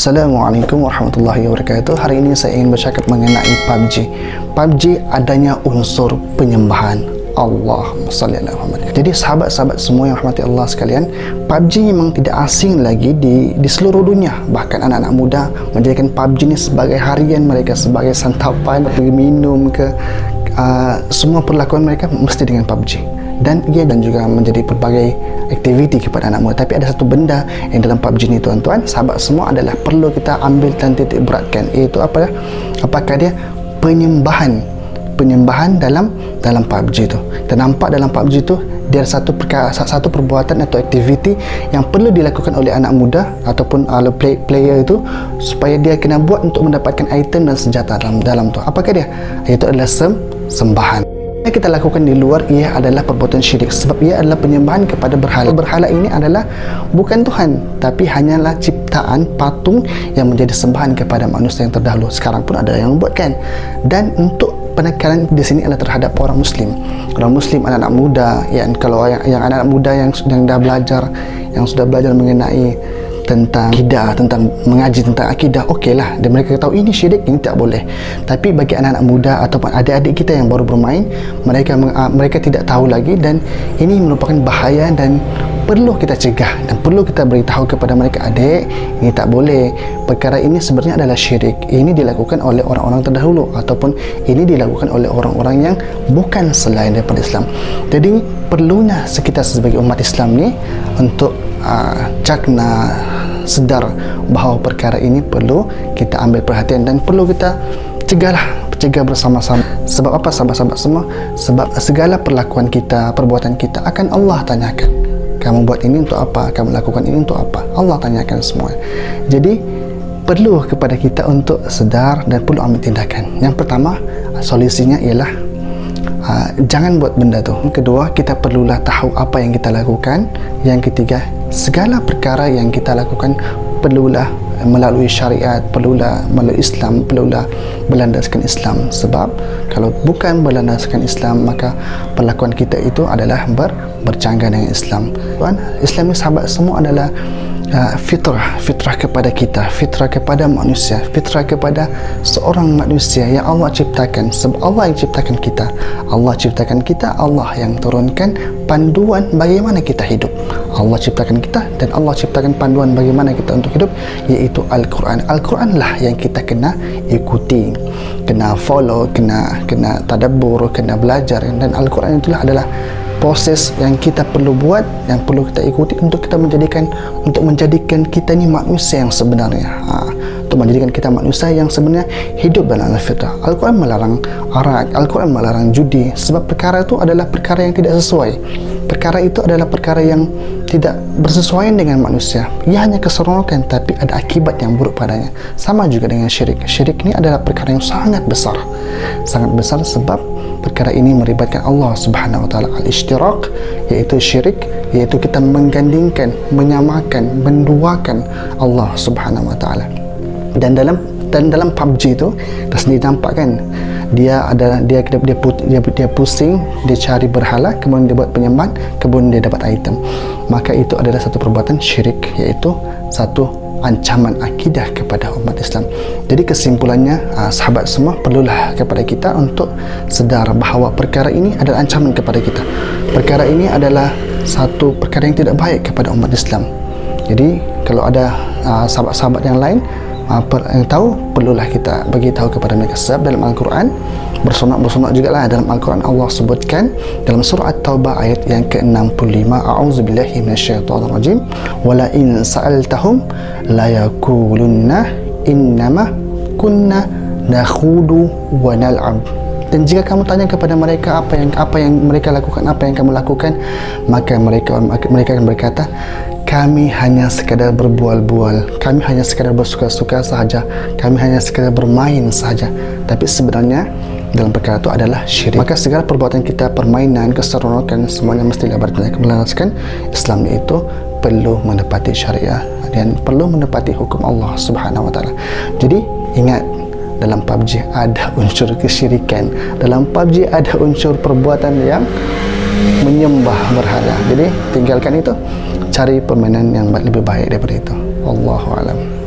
Assalamualaikum warahmatullahi wabarakatuh. Hari ini saya ingin bercakap mengenai PUBG. PUBG adanya unsur penyembahan. Allahumma salli ala Muhammad. Jadi sahabat-sahabat semua yang rahmati Allah sekalian, PUBG memang tidak asing lagi di seluruh dunia. Bahkan anak-anak muda menjadikan PUBG ini sebagai harian mereka, sebagai santapan, pergi minum ke semua perlakuan mereka mesti dengan PUBG. Dan juga menjadi pelbagai aktiviti kepada anak muda. Tapi ada satu benda yang dalam PUBG ni tuan-tuan, sahabat semua, adalah perlu kita ambil dan titik beratkan, iaitu apa? Apakah dia penyembahan dalam PUBG tu. Dan nampak dalam PUBG tu dia ada satu perbuatan atau aktiviti yang perlu dilakukan oleh anak muda ataupun player itu, supaya dia kena buat untuk mendapatkan item dan senjata dalam tu. Apakah dia? Iaitu adalah sembahan. Yang kita lakukan di luar, ia adalah perbuatan syirik, sebab ia adalah penyembahan kepada berhala. Berhala ini adalah bukan Tuhan, tapi hanyalah ciptaan patung yang menjadi sembahan kepada manusia yang terdahulu. Sekarang pun ada yang membuatkan. Dan untuk penekanan di sini adalah terhadap orang Muslim, anak-anak muda. Kalau yang anak-anak muda yang sudah belajar mengenai tentang akidah, tentang mengaji tentang akidah, okeylah, dan mereka tahu ini syirik, ini tak boleh. Tapi bagi anak-anak muda ataupun adik-adik kita yang baru bermain, mereka tidak tahu lagi, dan ini merupakan bahaya dan perlu kita cegah dan perlu kita beritahu kepada mereka, adik, ini tak boleh, perkara ini sebenarnya adalah syirik, ini dilakukan oleh orang-orang terdahulu ataupun ini dilakukan oleh orang-orang yang bukan selain daripada Islam. Jadi perlunya kita sebagai umat Islam ni untuk cakna sedar bahawa perkara ini perlu kita ambil perhatian dan perlu kita cegah bersama-sama. Sebab apa sahabat-sahabat semua? Sebab segala perlakuan kita, perbuatan kita akan Allah tanyakan. Kamu buat ini untuk apa? Kamu lakukan ini untuk apa? Allah tanyakan semua. Jadi perlu kepada kita untuk sedar dan perlu ambil tindakan. Yang pertama, solusinya ialah jangan buat benda tu. Kedua, kita perlulah tahu apa yang kita lakukan. Yang ketiga, segala perkara yang kita lakukan perlulah melalui syariat, perlulah melalui Islam, perlulah berlandaskan Islam. Sebab kalau bukan berlandaskan Islam, maka perlakuan kita itu adalah bercanggah dengan Islam. Islam ni sahabat semua adalah fitrah kepada kita, fitrah kepada manusia, fitrah kepada seorang manusia yang Allah ciptakan. Sebab Allah yang ciptakan kita, Allah yang turunkan panduan bagaimana kita hidup. Allah ciptakan kita dan Allah ciptakan panduan bagaimana kita untuk hidup, iaitu Al-Quran. Al-Quran lah yang kita kena ikuti, kena follow, kena tadabbur, kena belajar. Dan Al-Quran itulah adalah proses yang kita perlu buat, yang perlu kita ikuti untuk menjadikan kita ni manusia yang sebenarnya, untuk menjadikan kita manusia yang sebenarnya hidup dalam fitrah. Al-Quran melarang arak, Al-Quran melarang judi, sebab perkara itu adalah perkara yang tidak sesuai. Perkara itu adalah perkara yang tidak bersesuaian dengan manusia. Ia hanya keseronokan, tapi ada akibat yang buruk padanya. Sama juga dengan syirik. Syirik ini adalah perkara yang sangat besar sebab perkara ini melibatkan Allah Subhanahu wa taala. Al-ishtirak, iaitu syirik, iaitu kita menggandingkan, menyamakan, menduakan Allah Subhanahu wa taala. Dan dalam PUBG itu kita sendiri nampak kan, dia pusing, dia cari berhala, kemudian dia buat penyembahan, kemudian dia dapat item. Maka itu adalah satu perbuatan syirik, iaitu satu ancaman akidah kepada umat Islam. Jadi kesimpulannya, sahabat semua, perlulah kepada kita untuk sedar bahawa perkara ini adalah ancaman kepada kita. Perkara ini adalah satu perkara yang tidak baik kepada umat Islam. Jadi kalau ada sahabat-sahabat yang lain yang tahu, perlulah kita bagi tahu kepada mereka. Sebab dalam Al-Quran bersonak jugalah, dalam Al-Quran Allah sebutkan dalam surah At-Taubah ayat yang ke-65, a'udzubillahi minasyaitonirrajim, wala in sa'altahum la yaqulunna innama kunna nakhudu wa nal'ab. Dan jika kamu tanya kepada mereka apa yang mereka lakukan, apa yang kamu lakukan, maka mereka akan berkata, kami hanya sekadar berbual-bual, kami hanya sekadar bersuka-suka sahaja, kami hanya sekadar bermain sahaja. Tapi sebenarnya dalam perkara itu adalah syirik. Maka segala perbuatan kita, permainan, keseronokan, semuanya mestilah berlandaskan Islam, itu perlu menepati syariah dan perlu menepati hukum Allah Subhanahu wa taala. Jadi ingat, dalam PUBG ada unsur kesyirikan, dalam PUBG ada unsur perbuatan yang menyembah berhala. Jadi tinggalkan itu, cari permainan yang lebih baik daripada itu. Wallahu a'lam.